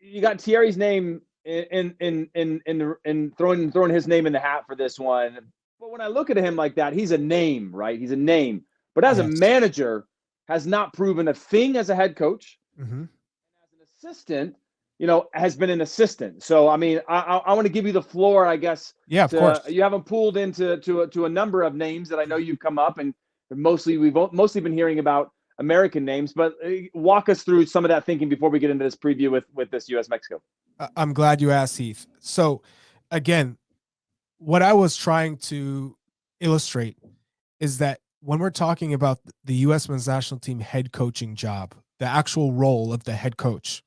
you got Thierry's name in throwing his name in the hat for this one. But when I look at him like that, he's a name, right? He's a name. But as a Yes. manager, has not proven a thing as a head coach. Mm-hmm. As an assistant, has been an assistant. So I mean, I want to give you the floor, I guess. Yeah, of course. You haven't pulled into to a number of names that I know you've come up, and we've mostly been hearing about American names. But walk us through some of that thinking before we get into this preview with this U.S. Mexico. I'm glad you asked, Heath. So, again, what I was trying to illustrate is that when we're talking about the U.S. men's national team head coaching job, the actual role of the head coach,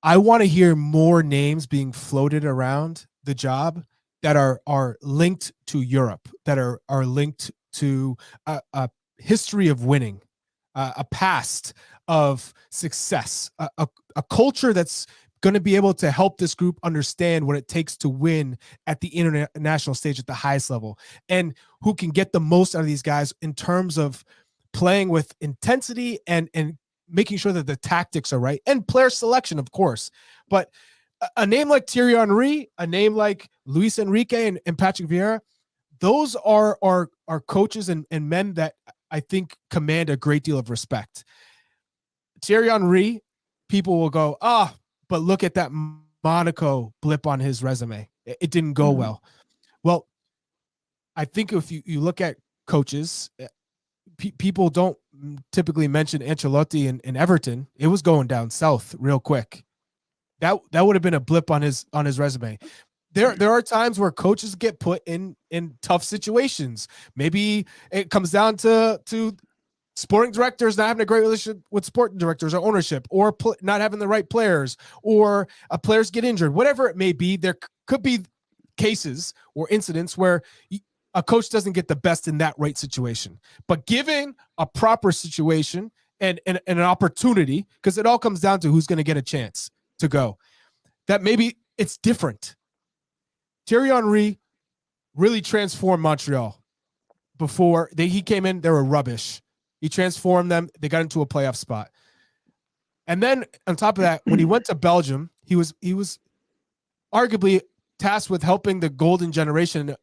I want to hear more names being floated around the job that are linked to Europe, that are linked to a history of winning, a past of success, a culture that's going to be able to help this group understand what it takes to win at the international stage at the highest level, and who can get the most out of these guys in terms of playing with intensity and making sure that the tactics are right, and player selection, of course. But a name like Thierry Henry, a name like Luis Enrique and Patrick Vieira, those are coaches and men that I think command a great deal of respect. Thierry Henry, people will go, but look at that Monaco blip on his resume. It didn't go well. Well, I think if you look at coaches, people don't typically mention Ancelotti in Everton. It was going down south real quick. That would have been a blip on his resume. There are times where coaches get put in tough situations. Maybe it comes down to sporting directors not having a great relationship with sporting directors or ownership, or not having the right players, or players get injured, whatever it may be. There could be cases or incidents where a coach doesn't get the best in that right situation. But giving a proper situation and an opportunity, because it all comes down to who's going to get a chance to go, that maybe it's different. Thierry Henry really transformed Montreal. Before he came in, they were rubbish. He transformed them. They got into a playoff spot. And then on top of that, when he went to Belgium, he was arguably tasked with helping the golden generation.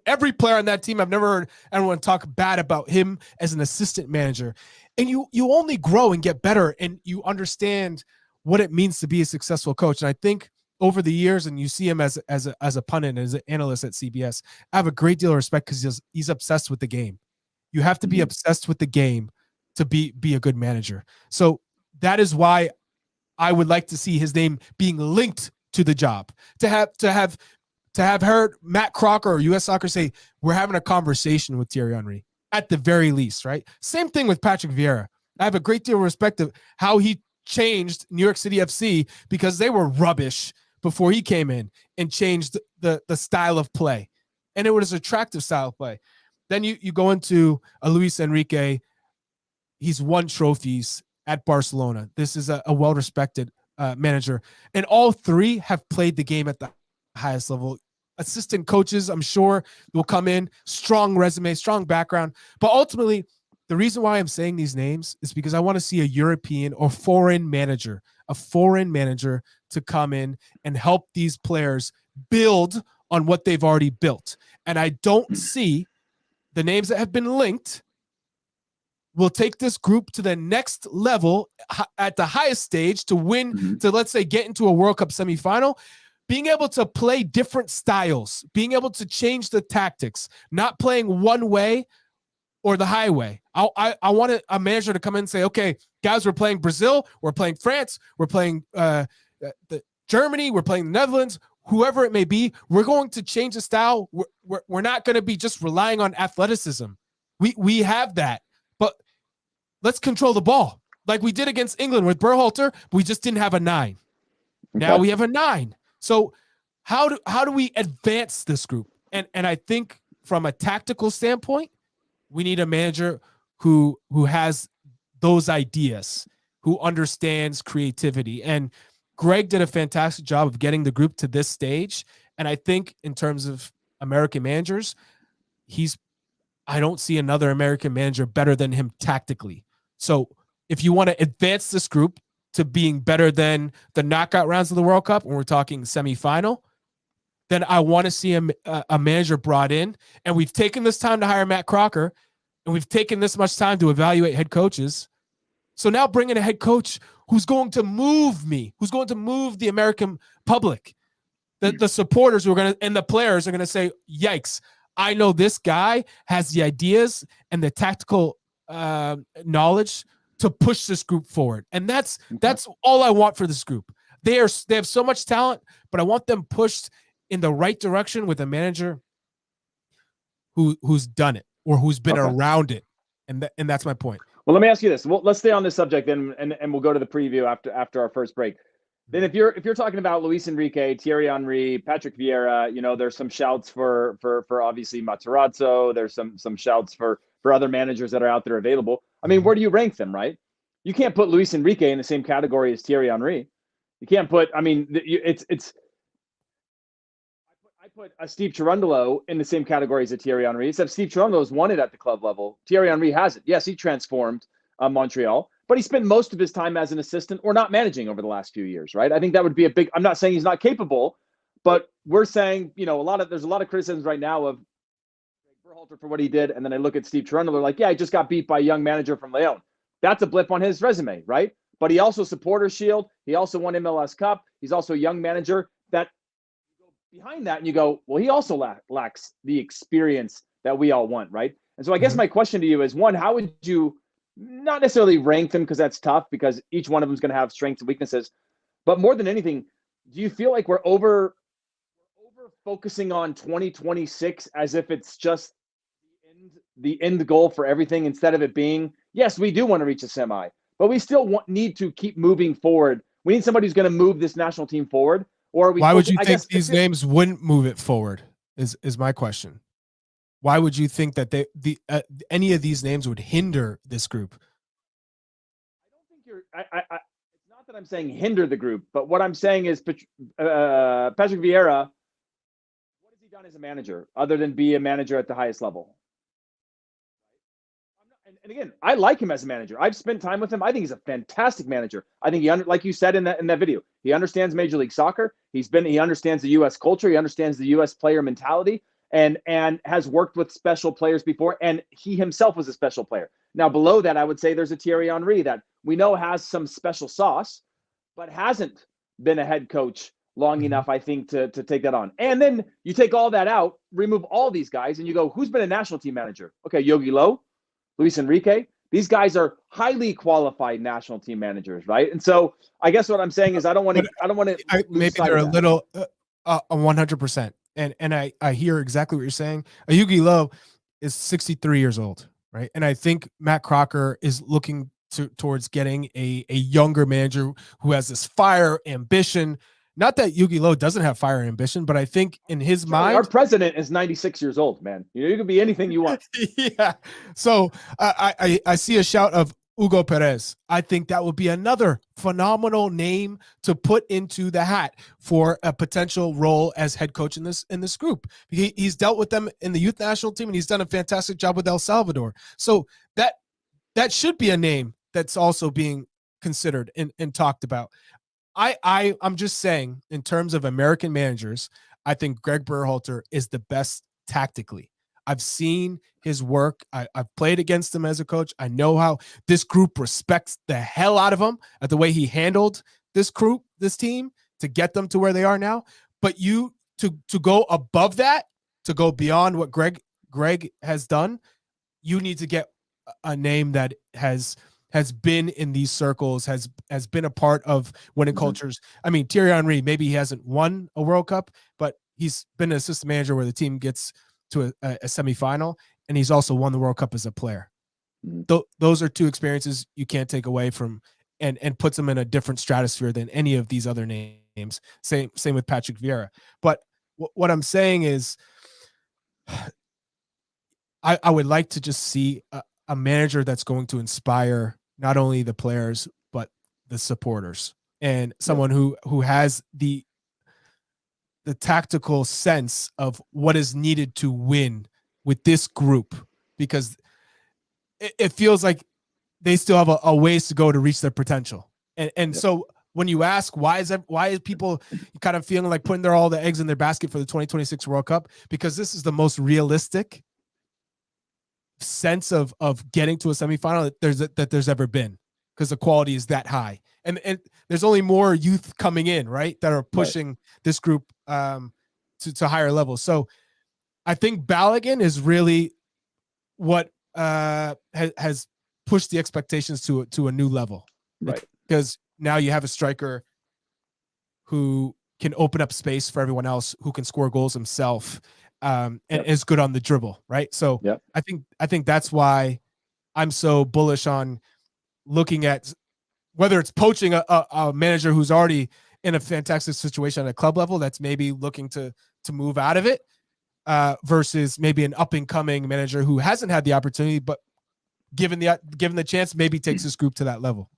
Every player on that team, I've never heard anyone talk bad about him as an assistant manager. And you only grow and get better, and you understand what it means to be a successful coach. And I think over the years, and you see him as a pundit, as an analyst at CBS, I have a great deal of respect because he's obsessed with the game. You have to be obsessed with the game to be a good manager. So that is why I would like to see his name being linked to the job. To have heard Matt Crocker or US Soccer say, we're having a conversation with Thierry Henry at the very least, right? Same thing with Patrick Vieira. I have a great deal of respect of how he changed New York City FC, because they were rubbish before he came in, and changed the style of play. And it was an attractive style of play. Then you go into a Luis Enrique. He's won trophies at Barcelona. This is a well-respected manager. And all three have played the game at the highest level. Assistant coaches, I'm sure, will come in, strong resume, strong background. But ultimately, the reason why I'm saying these names is because I want to see a European or foreign manager to come in and help these players build on what they've already built. And I don't see the names that have been linked will take this group to the next level at the highest stage to win, to, let's say, get into a World Cup semifinal, being able to play different styles, being able to change the tactics, not playing one way or the highway. I want a manager to come in and say, okay, guys, we're playing Brazil, we're playing France, we're playing Germany, we're playing the Netherlands, whoever it may be, we're going to change the style. We're not going to be just relying on athleticism. We have that, but let's control the ball like we did against England with Berhalter. We just didn't have a 9. Okay. Now we have a 9. So how do we advance this group? And I think from a tactical standpoint, we need a manager who has those ideas, who understands creativity. And Greg did a fantastic job of getting the group to this stage. And I think in terms of American managers, I don't see another American manager better than him tactically. So if you want to advance this group, to being better than the knockout rounds of the World Cup, when we're talking semifinal, then I want to see a manager brought in. And we've taken this time to hire Matt Crocker, and we've taken this much time to evaluate head coaches. So now bring in a head coach who's going to move me, who's going to move the American public. The supporters who are going to, and the players are going to say, yikes, I know this guy has the ideas and the tactical knowledge to push this group forward. And that's all I want for this group. They have so much talent, but I want them pushed in the right direction with a manager who's done it or who's been around it. And that's my point. Well, let me ask you this. Well, let's stay on this subject then, and we'll go to the preview after our first break. Then if you're talking about Luis Enrique, Thierry Henry, Patrick Vieira, there's some shouts for obviously Materazzo. There's some shouts for other managers that are out there available. I mean, where do you rank them, right? You can't put Luis Enrique in the same category as Thierry Henry. You can't put, I mean, I put Steve Cherundolo in the same category as a Thierry Henry, except Steve Cherundolo's won it at the club level. Thierry Henry hasn't. Yes, he transformed Montreal, but he spent most of his time as an assistant or not managing over the last few years, right? I think that would be a big, I'm not saying he's not capable, but we're saying, there's a lot of criticisms right now of Berhalter for what he did. And then I look at Steve Cherundolo like, yeah, he just got beat by a young manager from Leon. That's a blip on his resume, right? But he also Supporters Shield. He also won MLS Cup. He's also a young manager. That you go behind that and you go, well, he also lacks the experience that we all want, right? And so I guess my question to you is, one, how would you not necessarily rank them, because that's tough because each one of them is going to have strengths and weaknesses, but more than anything, do you feel like we're over focusing on 2026 as if it's just the end goal for everything, instead of it being, yes, we do want to reach a semi, but we still need to keep moving forward. We need somebody who's going to move this national team forward. Or why would you think these names wouldn't move it forward? Is my question. Why would you think that any of these names would hinder this group? I don't think it's not that I'm saying hinder the group, but what I'm saying is Patrick Vieira, what has he done as a manager other than be a manager at the highest level? And again, I like him as a manager. I've spent time with him. I think he's a fantastic manager. I think like you said in that video, he understands Major League Soccer. He understands the U.S. culture. He understands the U.S. player mentality, and has worked with special players before. And he himself was a special player. Now, below that, I would say there's a Thierry Henry that we know has some special sauce, but hasn't been a head coach long enough, I think, to take that on. And then you take all that out, remove all these guys, and you go, who's been a national team manager? Okay, Yogi Low, Luis Enrique. These guys are highly qualified national team managers, right? And so I guess what I'm saying is I don't want to. Maybe they're a little 100%. And I hear exactly what you're saying. Yogi Low is 63 years old, right? And I think Matt Crocker is looking towards getting a younger manager who has this fire, ambition. Not that Yogi Low doesn't have fire and ambition, but I think in his mind, our president is 96 years old, man. You can be anything you want. Yeah. So I see a shout of Hugo Perez. I think that would be another phenomenal name to put into the hat for a potential role as head coach in this group. He's dealt with them in the youth national team, and he's done a fantastic job with El Salvador. So that should be a name that's also being considered and talked about. I'm just saying, in terms of American managers, I think Greg Berhalter is the best tactically. I've seen his work. I've played against him as a coach. I know how this group respects the hell out of him at the way he handled this team to get them to where they are now. But to go above that, to go beyond what Greg has done, you need to get a name that has been in these circles, has been a part of winning cultures. I mean, Thierry Henry, maybe he hasn't won a World Cup, but he's been an assistant manager where the team gets to a semifinal, and he's also won the World Cup as a player. Those are two experiences you can't take away from, and puts them in a different stratosphere than any of these other names. Same with Patrick Vieira. But what I'm saying is, I would like to just see a manager that's going to inspire not only the players, but the supporters, and someone who has the tactical sense of what is needed to win with this group, because it feels like they still have a ways to go to reach their potential. And so when you ask why is people kind of feeling like putting all the eggs in their basket for the 2026 World Cup, because this is the most realistic sense of getting to a semifinal that there's ever been, because the quality is that high, and there's only more youth coming in, right, that are pushing this group to higher levels. So I think Balogun is really what has pushed the expectations to a new level, right? Because now you have a striker who can open up space for everyone else, who can score goals himself, and is good on the dribble, right? So I think that's why I'm so bullish on looking at whether it's poaching a manager who's already in a fantastic situation at a club level that's maybe looking to move out of it, versus maybe an up and coming manager who hasn't had the opportunity, but given the chance, maybe takes this group to that level.